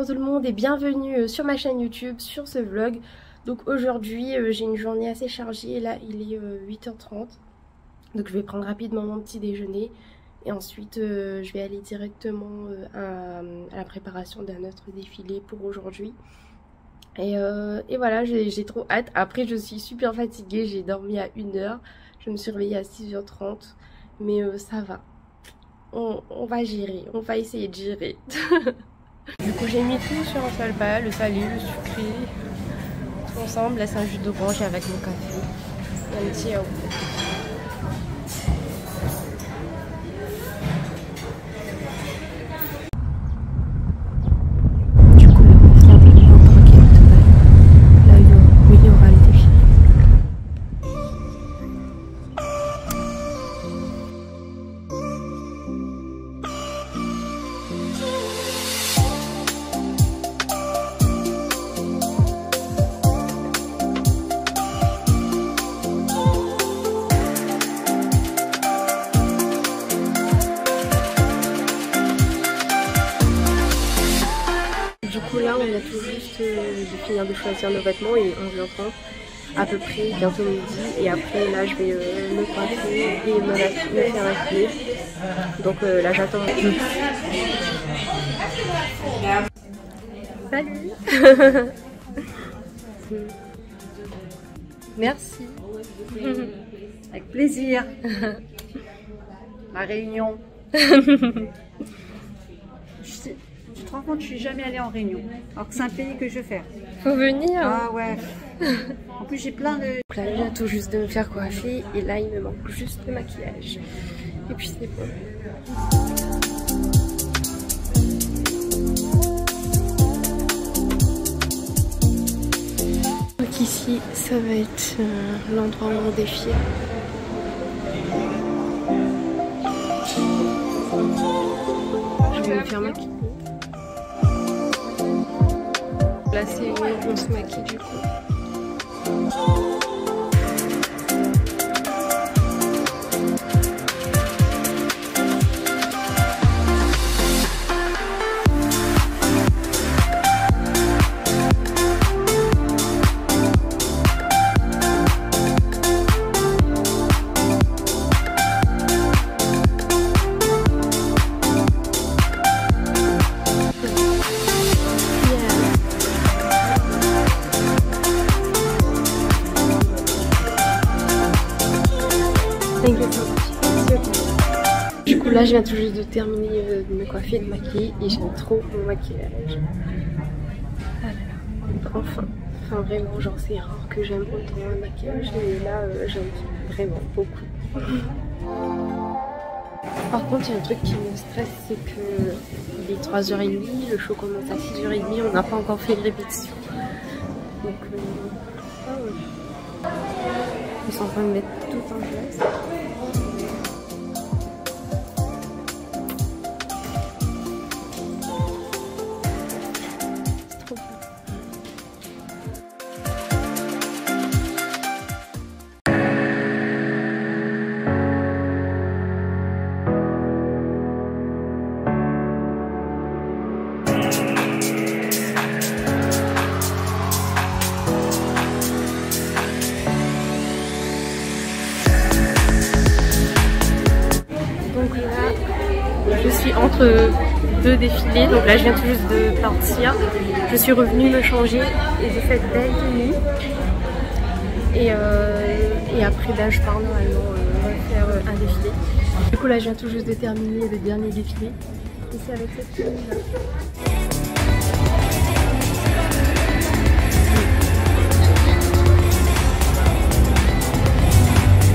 tout le monde et bienvenue sur ma chaîne YouTube, sur ce vlog. Donc aujourd'hui j'ai une journée assez chargée, là il est 8h30. Donc je vais prendre rapidement mon petit déjeuner et ensuite je vais aller directement à la préparation d'un autre défilé pour aujourd'hui. Et voilà, j'ai trop hâte. Après je suis super fatiguée, j'ai dormi à 1h, je me suis réveillée à 6h30. Mais ça va, on va gérer, on va essayer de gérer. Du coup j'ai mis tout sur un seul bas, le salé, le sucré, tout ensemble. Là c'est un jus d'orange avec mon café et un petit yaourt. Du coup là on vient de l'embarquer au total, là où il y aura le défi. Du coup là on a tout juste de finir de choisir nos vêtements et 11h30 à peu près, bientôt midi, et après là je vais me coiffer et me faire maquiller. Donc là j'attends. Salut. Merci. Avec plaisir. La Réunion. Tu te rends compte, je suis jamais allée en Réunion. Alors que c'est un pays que je veux faire. Faut venir. Ah ouais. En plus j'ai plein de... Donc là je viens tout juste de me faire coiffer et là il me manque juste le maquillage. Et puis c'est bon. Donc ici ça va être l'endroit où on défile. Je vais me faire maquiller. Là c'est où on se maquille du coup. Du coup là je viens tout juste de terminer de me coiffer et de maquiller et j'aime trop mon maquillage. Ah là là, enfin vraiment, genre c'est rare que j'aime autant le maquillage et là j'aime vraiment beaucoup. Par contre il y a un truc qui me stresse, c'est que il est 3h30, le show commence à 6h30, on n'a pas encore fait de répétition. Donc ils sont en train de mettre tout en place. Je suis entre deux défilés, donc là je viens tout juste de partir. Je suis revenue me changer et j'ai cette belle tenue. Et après là je pars normalement faire un défilé. Du coup là je viens tout juste de terminer le dernier défilé. Et c'est avec cette tenue là.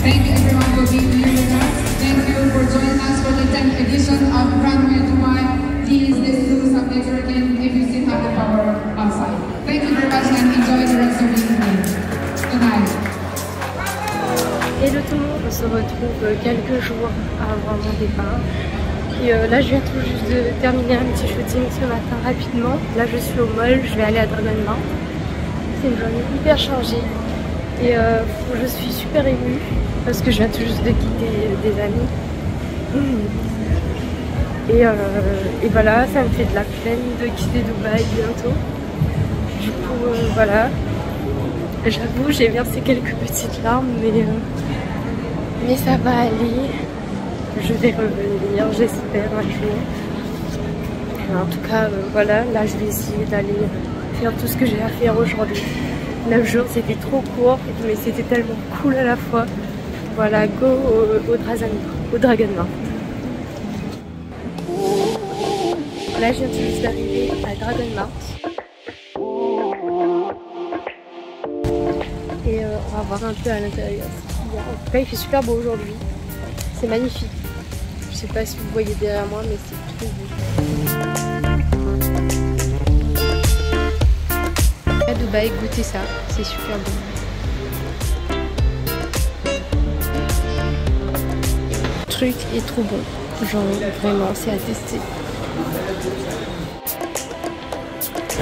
Thank you everyone for being here with us. Thank you for joining us for the 10th edition of Runway Dubai. Please, let's do some networking if you still have the power outside. Thank you very much and enjoy the rest of the evening. Good night. Hello tout le monde, on se retrouve quelques jours avant mon départ. Et là je viens tout juste de terminer un petit shooting ce matin rapidement. Là je suis au mall, je vais aller à Dragon Ball. C'est une journée hyper chargée. Et je suis super émue parce que je viens tout juste de quitter des amis. Et voilà, ça me fait de la peine de quitter Dubaï bientôt. Du coup, voilà. J'avoue, j'ai versé quelques petites larmes, mais ça va aller. Je vais revenir, j'espère, un jour. En tout cas, voilà, là je vais essayer d'aller faire tout ce que j'ai à faire aujourd'hui. 9 jours, c'était trop court, mais c'était tellement cool à la fois. Voilà, go au Dragon Mart. Là, je viens tout juste d'arriver à Dragon Mart. Et on va voir un peu à l'intérieur ce qu'il y a. En tout cas, il fait super beau aujourd'hui. C'est magnifique. Je sais pas si vous voyez derrière moi, mais c'est trop beau. À Dubaï, goûtez ça, c'est super bon. Le truc est trop bon, genre vraiment, c'est à tester.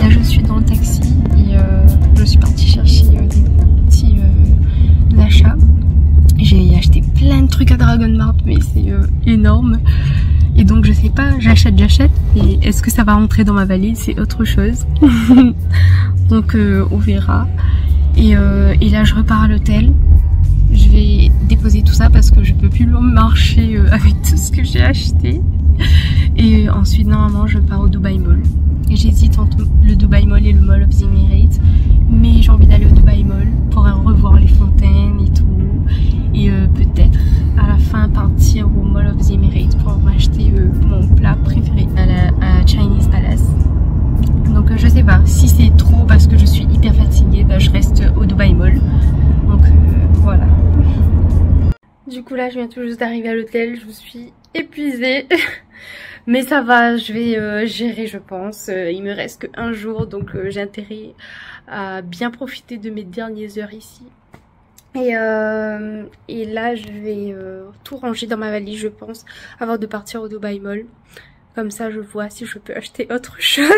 Là, je suis dans le taxi et je suis partie chercher des petits achats. J'ai acheté plein de trucs à Dragon Mart, mais c'est énorme. Et donc je sais pas, j'achète. Et est-ce que ça va rentrer dans ma valise? C'est autre chose. Donc on verra. Et là je repars à l'hôtel. Je vais déposer tout ça parce que je peux plus marcher avec tout ce que j'ai acheté. Et ensuite normalement je pars au Dubai Mall. Et j'hésite entre le Dubai Mall et le Mall of the Emirates. Mais j'ai envie d'aller au Dubai Mall pour revoir les fontaines et tout. Et peut-être à la fin partir au Mall of the Emirates pour acheter mon plat préféré à Chinese Palace. Donc je sais pas, si c'est trop parce que je suis hyper fatiguée, bah, je reste au Dubai Mall. Donc voilà. Du coup là je viens tout juste d'arriver à l'hôtel, je suis épuisée. Mais ça va, je vais gérer je pense. Il me reste qu'un jour donc j'ai intérêt à bien profiter de mes dernières heures ici. Et là je vais tout ranger dans ma valise je pense avant de partir au Dubai Mall. Comme ça je vois si je peux acheter autre chose.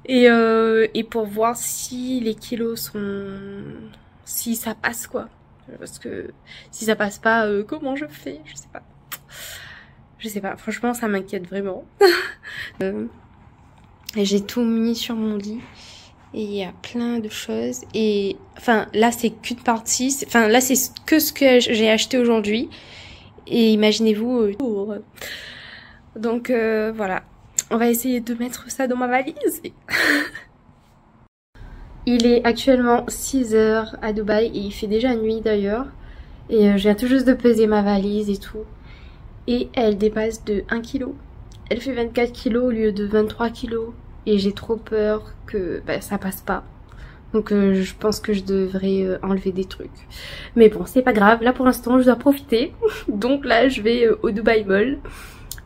Et pour voir si les kilos sont... si ça passe quoi. Parce que si ça passe pas, comment je fais? Je sais pas, franchement ça m'inquiète vraiment. J'ai tout mis sur mon lit. Et il y a plein de choses. Et enfin là c'est qu'une partie. Enfin là c'est que ce que j'ai acheté aujourd'hui. Et imaginez-vous donc voilà. On va essayer de mettre ça dans ma valise. Il est actuellement 6 h à Dubaï et il fait déjà nuit d'ailleurs. Et je viens tout juste de peser ma valise et tout. Et elle dépasse de 1 kg. Elle fait 24 kg au lieu de 23 kg. Et j'ai trop peur que ça passe pas. Donc je pense que je devrais enlever des trucs. Mais bon, c'est pas grave. Là pour l'instant, je dois profiter. Donc là, je vais au Dubai Mall.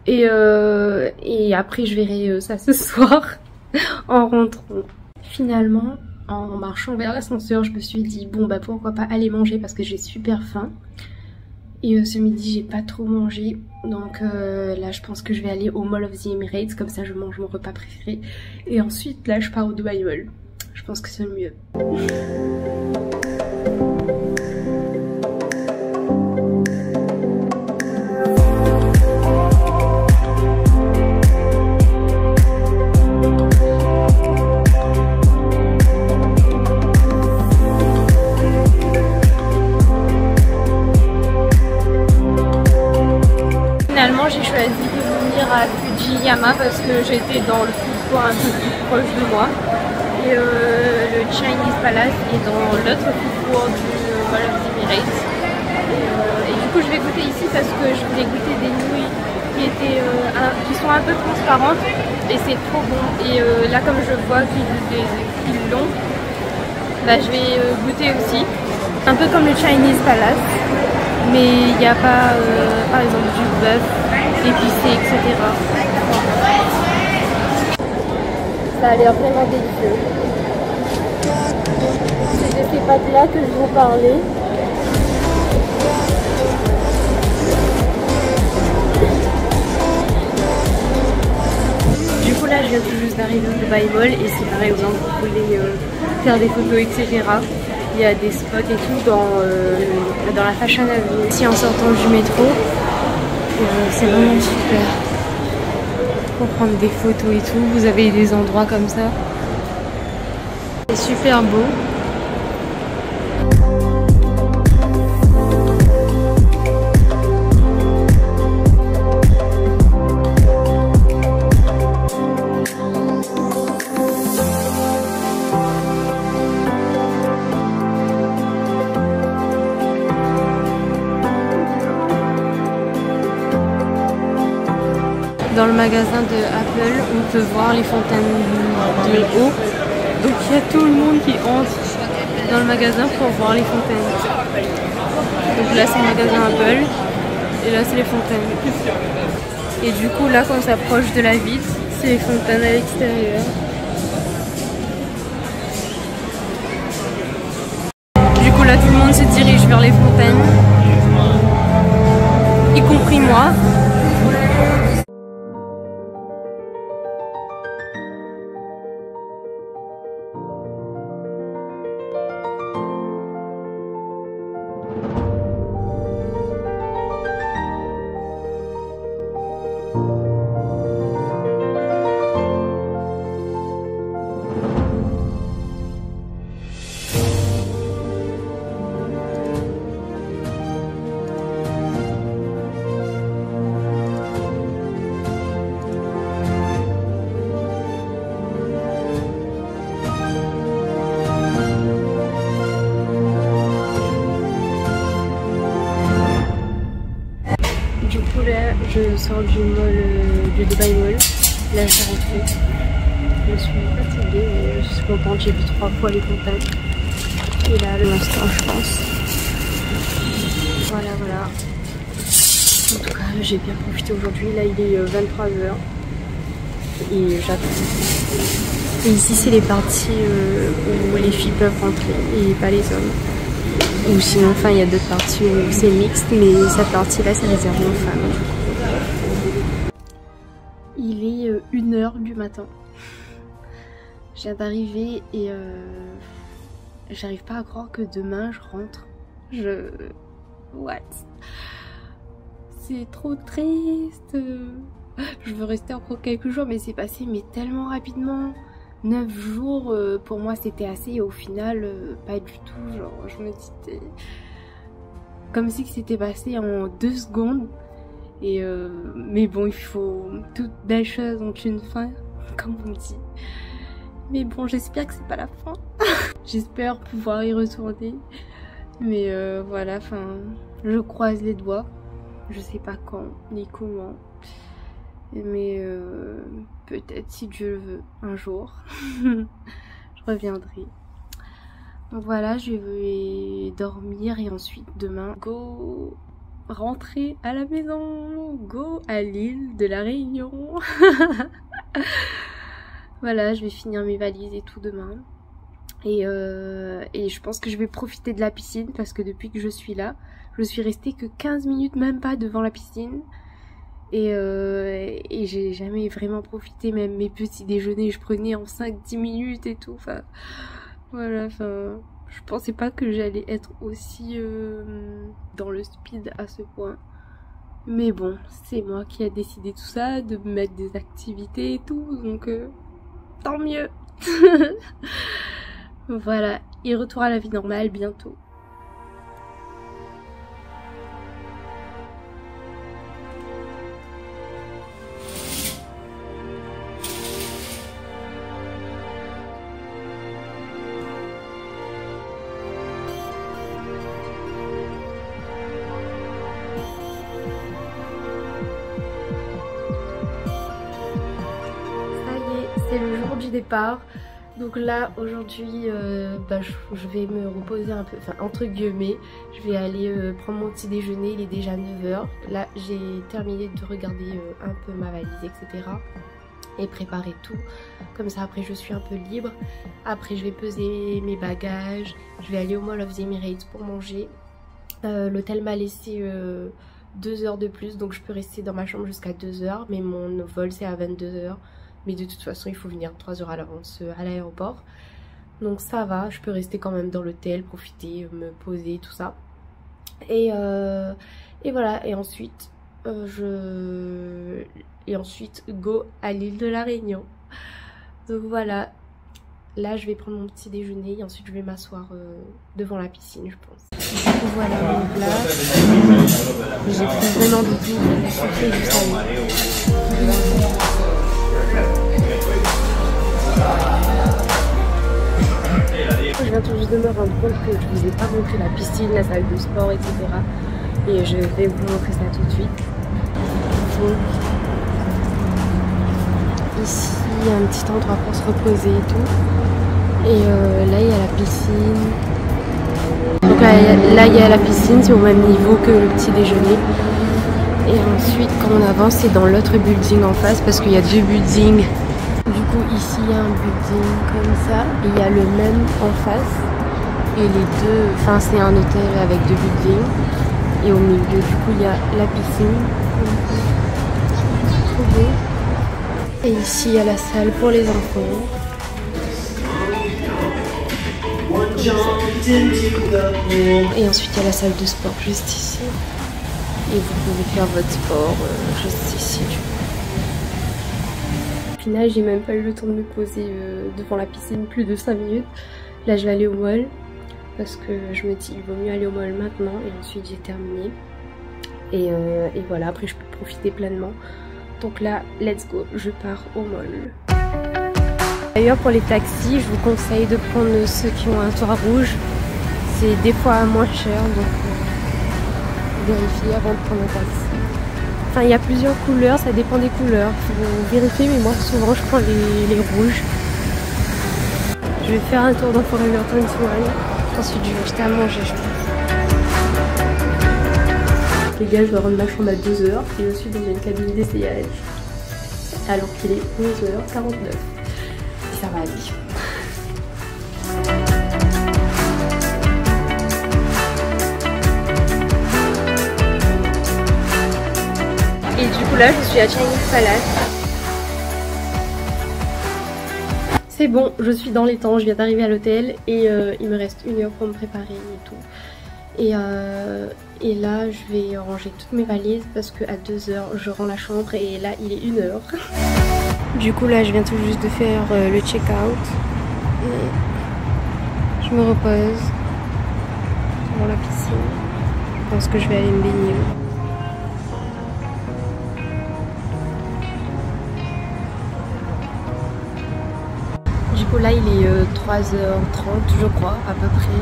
Et après, je verrai ça ce soir en rentrant. Finalement, en marchant vers l'ascenseur, je me suis dit bon bah pourquoi pas aller manger parce que j'ai super faim. Et ce midi j'ai pas trop mangé, donc là je pense que je vais aller au Mall of the Emirates, comme ça je mange mon repas préféré. Et ensuite là je pars au Dubai Mall, je pense que c'est le mieux. Finalement j'ai choisi de venir à Fujiyama parce que j'étais dans le food court un peu plus proche de moi. Et le Chinese Palace est dans l'autre food court du Mall of the Emirates. Et du coup je vais goûter ici parce que je voulais goûter des nouilles qui sont un peu transparentes et c'est trop bon. Et là comme je vois qu'ils l'ont, bah, je vais goûter aussi. Un peu comme le Chinese Palace. Mais il n'y a pas, par exemple, du bœuf épicé, etc. Ça a l'air vraiment délicieux. C'est de ces pâtes-là que je vous parlais. Du coup là, je viens tout juste d'arriver au Dubai Mall et si par exemple vous voulez faire des photos, etc. Il y a des spots et tout dans la Fashion Avenue, ici en sortant du métro. c'est vraiment super pour prendre des photos et tout. Vous avez des endroits comme ça. C'est super beau. Dans le magasin de Apple, on peut voir les fontaines de haut. Donc il y a tout le monde qui entre dans le magasin pour voir les fontaines. Donc là c'est le magasin Apple et là c'est les fontaines. Et du coup là quand on s'approche de la vitre, c'est les fontaines à l'extérieur. Du coup là tout le monde se dirige vers les fontaines, y compris moi. Du coup là je sors du mall, du Dubai Mall. Là je vais rentrer. Je suis fatiguée mais je suis contente, j'ai vu 3 fois les fontaines. Et là le instant je pense. Voilà. En tout cas j'ai bien profité aujourd'hui. Là il est 23h. Et j'attends. Et ici c'est les parties où les filles peuvent rentrer et pas les hommes. Ou sinon, enfin, il y a d'autres parties où c'est mixte, mais cette partie-là, c'est réservé aux femmes. Il est 1h du matin. Je viens d'arriver et j'arrive pas à croire que demain je rentre. What? C'est trop triste. Je veux rester encore quelques jours, mais c'est passé mais tellement rapidement. 9 jours pour moi c'était assez et au final pas du tout, genre je me disais comme si c'était passé en 2 secondes et mais bon il faut, toutes belles choses ont une fin comme on dit, mais bon j'espère que c'est pas la fin. J'espère pouvoir y retourner mais voilà, enfin je croise les doigts, je sais pas quand ni comment. Mais peut-être si Dieu le veut un jour je reviendrai. Donc voilà, je vais dormir et ensuite demain go rentrer à la maison, go à l'île de la Réunion. Voilà, je vais finir mes valises et tout demain et je pense que je vais profiter de la piscine parce que depuis que je suis là je suis restée que 15 minutes même pas devant la piscine. Et j'ai jamais vraiment profité, même mes petits déjeuners je prenais en 5-10 minutes et tout, enfin voilà, enfin je pensais pas que j'allais être aussi dans le speed à ce point, mais bon c'est moi qui a décidé tout ça, de mettre des activités et tout, donc tant mieux. Voilà, et retour à la vie normale bientôt. C'est le jour du départ, donc là aujourd'hui je vais me reposer un peu, enfin entre guillemets, je vais aller prendre mon petit déjeuner, il est déjà 9h. Là j'ai terminé de regarder un peu ma valise etc et préparer tout, comme ça après je suis un peu libre. Après je vais peser mes bagages, je vais aller au Mall of the Emirates pour manger. L'hôtel m'a laissé 2 heures de plus, donc je peux rester dans ma chambre jusqu'à 2h, mais mon vol c'est à 22h. Mais de toute façon il faut venir 3 heures à l'avance à l'aéroport, donc ça va, je peux rester quand même dans l'hôtel, profiter, me poser tout ça et voilà. Et ensuite et ensuite go à l'île de la Réunion. Donc voilà, là je vais prendre mon petit déjeuner et ensuite je vais m'asseoir devant la piscine, je pense. Du coup voilà mon plat. J'ai pris vraiment de tout, du sucré et du salé. Je viens tout juste de me rendre compte que je ne vous ai pas montré la piscine, la salle de sport, etc. Et je vais vous montrer ça tout de suite. Donc, ici, il y a un petit endroit pour se reposer et tout. Et là, il y a la piscine. Donc là, il y a la piscine, c'est au même niveau que le petit déjeuner. Et ensuite, quand on avance, c'est dans l'autre building en face parce qu'il y a deux buildings. Du coup, ici, il y a un building comme ça. Et il y a le même en face. Et les deux, enfin, c'est un hôtel avec deux buildings. Et au milieu, du coup, il y a la piscine. Trop beau. Et ici, il y a la salle pour les enfants. Et ensuite, il y a la salle de sport juste ici. Et vous pouvez faire votre sport juste ici. Au final, j'ai même pas eu le temps de me poser devant la piscine plus de 5 minutes. Là, je vais aller au mall. Parce que je me dis il vaut mieux aller au mall maintenant et ensuite j'ai terminé et voilà, après je peux profiter pleinement. Donc là let's go, je pars au mall. D'ailleurs pour les taxis je vous conseille de prendre ceux qui ont un toit rouge, c'est des fois moins cher, donc vérifiez avant de prendre un taxi. Enfin il y a plusieurs couleurs, ça dépend des couleurs, faut vérifier, mais moi souvent je prends les rouges. Je vais faire un tour dans Forever 21. Ensuite, je vais acheter à manger, je pense. Les gars, je dois rendre ma chambre à 2 h et je suis dans une cabine d'essayage. Alors qu'il est 11h49. Et ça va aller. Et du coup, là, je suis à Chinese Palace. C'est bon, je suis dans les temps, je viens d'arriver à l'hôtel et il me reste 1 heure pour me préparer et tout. Et là, je vais ranger toutes mes valises parce qu'à 2 h, je rends la chambre et là, il est 1 heure. Du coup, là, je viens tout juste de faire le check-out. Je me repose dans la piscine. Je pense que je vais aller me baigner. Du coup là il est 3h30 je crois à peu près.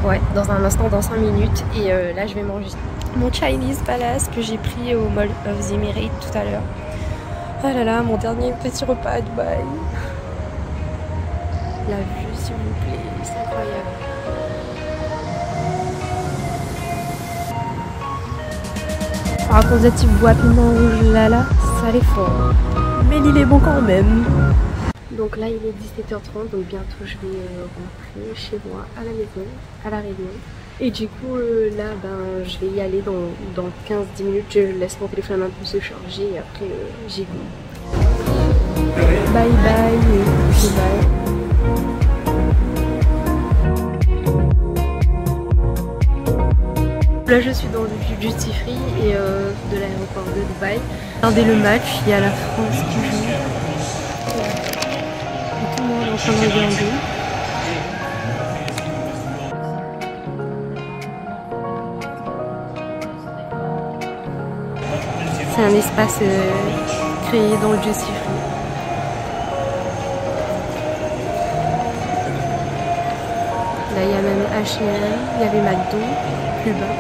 Ouais, dans un instant, dans 5 minutes. Et là je vais manger mon Chinese Palace que j'ai pris au Mall of the Emirates tout à l'heure. Ah là là, mon dernier petit repas à Dubaï. La vue s'il vous plaît, c'est incroyable. Par contre, ce petit bois piment rouge là, ça allait fort. Mais il est bon quand même. Donc là il est 17h30, donc bientôt je vais rentrer chez moi à la maison, à la Réunion. Et du coup là ben je vais y aller dans 15-10 minutes, je laisse mon téléphone un peu se charger et après j'y vais. Bye bye et bye. Là je suis dans le duty free et de l'aéroport de Dubaï. Regardez le match, il y a la France qui joue. Tout le monde est en train de regarder. C'est un espace créé dans le duty free. Là il y a même H&M, il y avait McDo plus bas.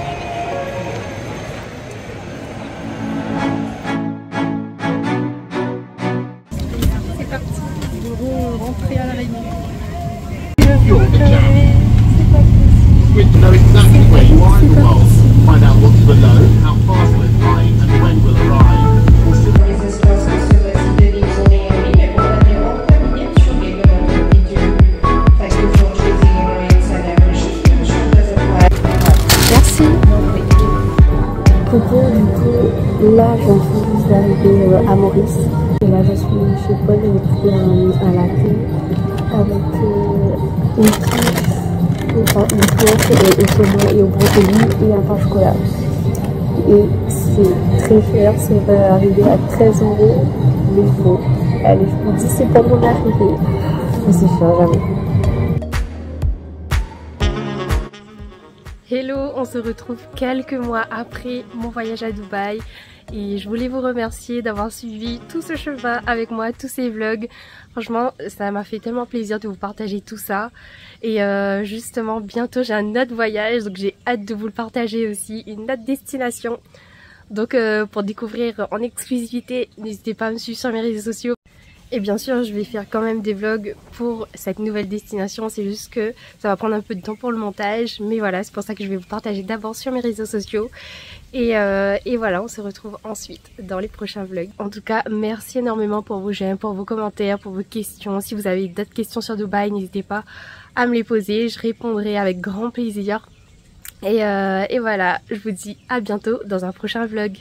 C'est parti, rentrer à la Réunion. Coucou, du coup, là je viens d'arriver à Maurice. Et là je suis chez Paul, j'ai pris un latte avec une crème au saumon et au brocoli et un pain au chocolat. et c'est très cher, c'est arrivé à 13 € le jour. Allez, je vous dis c'est pas mon arrivée, mais c'est cher jamais. Hello, on se retrouve quelques mois après mon voyage à Dubaï et je voulais vous remercier d'avoir suivi tout ce chemin avec moi, tous ces vlogs. Franchement, ça m'a fait tellement plaisir de vous partager tout ça. Et justement, bientôt j'ai un autre voyage, donc j'ai hâte de vous le partager aussi, une autre destination. Donc pour découvrir en exclusivité, n'hésitez pas à me suivre sur mes réseaux sociaux. Et bien sûr, je vais faire quand même des vlogs pour cette nouvelle destination. C'est juste que ça va prendre un peu de temps pour le montage. Mais voilà, c'est pour ça que je vais vous partager d'abord sur mes réseaux sociaux. Et voilà, on se retrouve ensuite dans les prochains vlogs. En tout cas, merci énormément pour vos j'aime, pour vos commentaires, pour vos questions. Si vous avez d'autres questions sur Dubaï, n'hésitez pas à me les poser. Je répondrai avec grand plaisir. Et voilà, je vous dis à bientôt dans un prochain vlog.